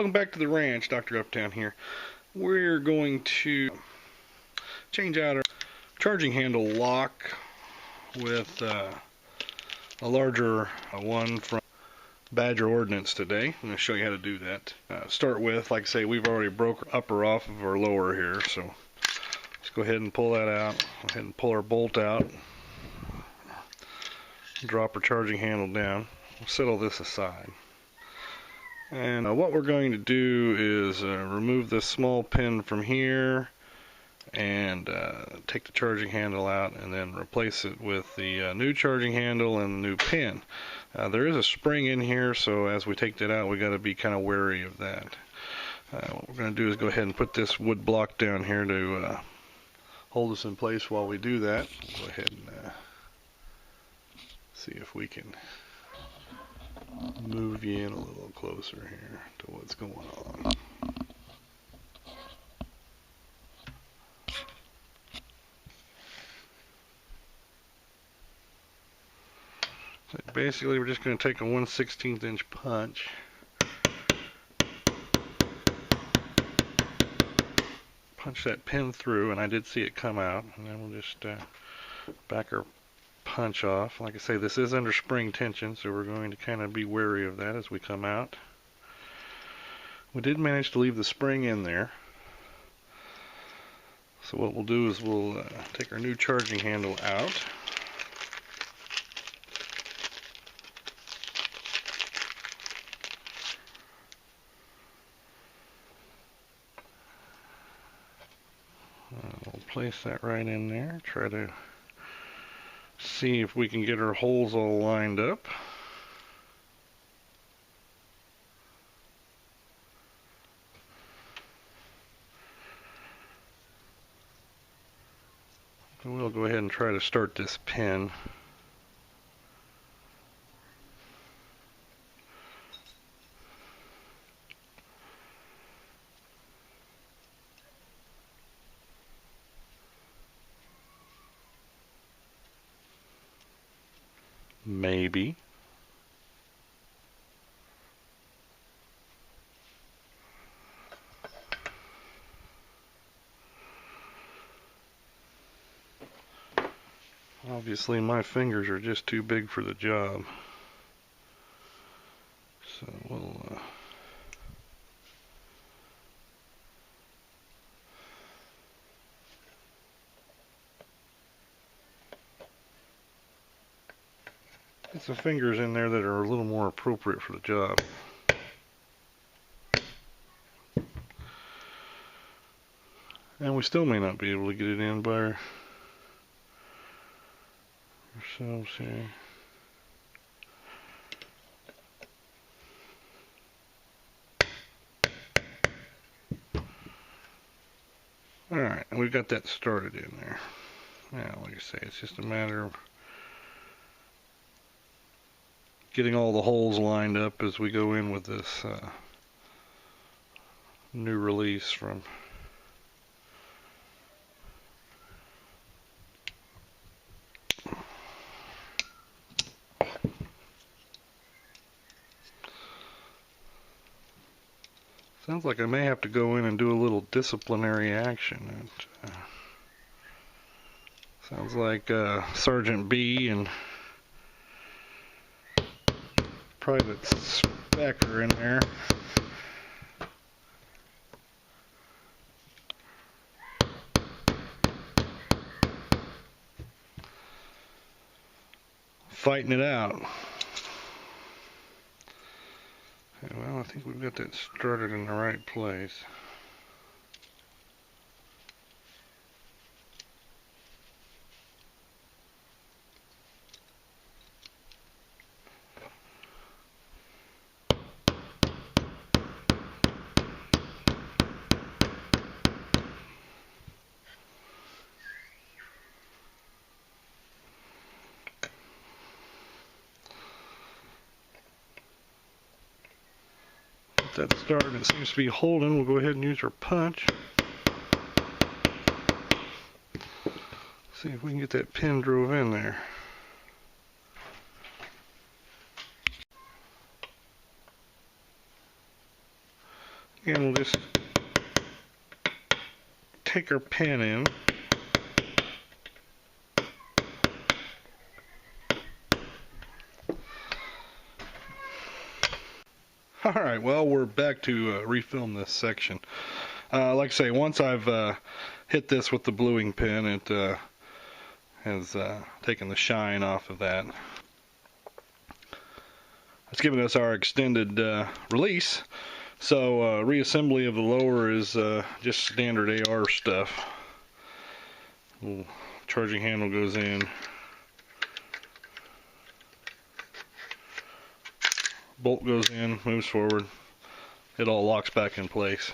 Welcome back to the ranch. Dr. Uptown here. We're going to change out our charging handle lock with a larger one from Badger Ordnance today. I'm going to show you how to do that. Start with, like I say, we've already broke our upper off of our lower here, so let's go ahead and pull that out. Go ahead and pull our bolt out. Drop our charging handle down. We'll set all this aside. And what we're going to do is remove this small pin from here and take the charging handle out and then replace it with the new charging handle and the new pin. There is a spring in here, so as we take that out, we got to be kind of wary of that. What we're going to do is go ahead and put this wood block down here to hold us in place while we do that. Go ahead and see if we can move you in a little closer here to what's going on. So basically, we're just going to take a 1/16 inch punch. Punch that pin through, and I did see it come out, and then we'll just back our punch off. Like I say, this is under spring tension, so we're going to kind of be wary of that as we come out. We did manage to leave the spring in there. So what we'll do is we'll take our new charging handle out. We'll place that right in there. Try to see if we can get our holes all lined up. And we'll go ahead and try to start this pin. Maybe. Obviously, my fingers are just too big for the job. So we'll get some fingers in there that are a little more appropriate for the job. And we still may not be able to get it in by ourselves here. Alright, and we've got that started in there. Now, like I say, it's just a matter of getting all the holes lined up as we go in with this new release from sounds like I may have to go in and do a little disciplinary action. Sounds like Sergeant B and Private Speck are in there. Fighting it out. Okay, well, I think we've got that started in the right place. That started, it seems to be holding. We'll go ahead and use our punch. See if we can get that pin drove in there. take our pin in. Alright, well, we're back to refilm this section. Like I say, once I've hit this with the bluing pin, it has taken the shine off of that. It's giving us our extended release. So reassembly of the lower is just standard AR stuff. Little charging handle goes in. Bolt goes in, moves forward. It all locks back in place.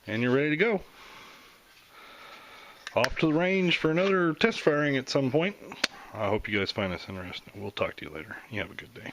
And you're ready to go. Off to the range for another test firing at some point. I hope you guys find this interesting. We'll talk to you later. You have a good day.